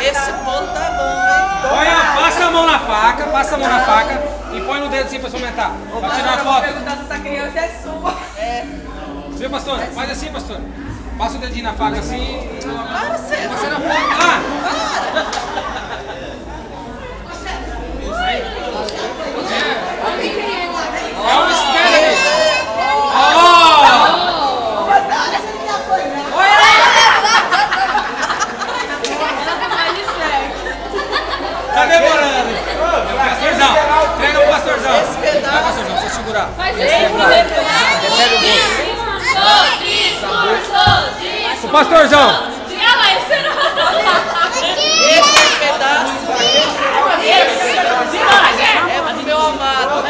Esse bolo tá bom, hein? Olha, passa a mão na faca e põe no dedo assim pra experimentar. Pra tirar a foto. Perguntar se essa criança é sua. É. Viu, pastora? Faz assim, pastora. Passa o dedinho na faca assim e... Para, você. Você não pode. Ah! É um mistério. Tá demorando. Pastorzão, treina o pastorzão. Vai, pastorzão, deixa eu segurar. Recebe o bolo. O pastorzão. Esse pedaço é do meu amado.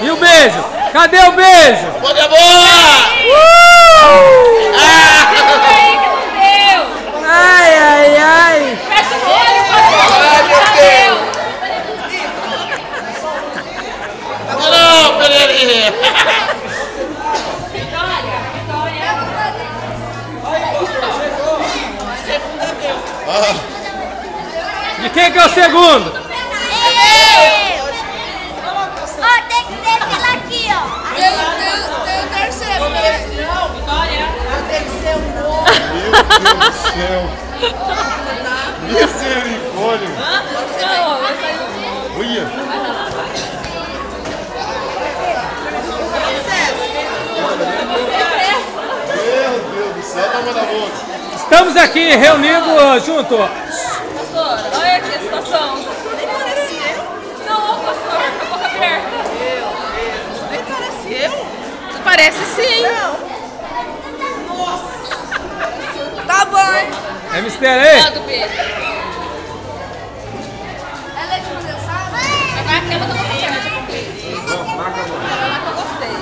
E o beijo? Cadê o beijo? Pode a bola! Ai, ai, ai! Fecha o olho, Não, Pereirinha! De quem que é o segundo? Tem que ser pela aqui, ó. Tem o terceiro, né? Tem que ser um bolo. Meu Deus do céu! Misericórdia! Olha! Meu Deus do céu, toma na boca! Estamos aqui reunidos junto. Pastora, olha aqui a situação. Nem parece eu. Não, pastor, com a boca aberta. Meu Deus, nem parece eu. Parece sim. Não. Nossa. Tá bom. É mistério aí? Do beijo. Ela é de condensado? Agora aquela da boca aberta. Aquela que eu gostei.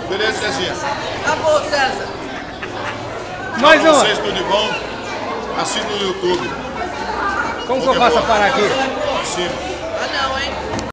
Beleza, Cezinha? Acabou, César. Mais Pra uma. vocês, tudo de bom? Assista no YouTube. Como que eu faço a parar aqui? Assista.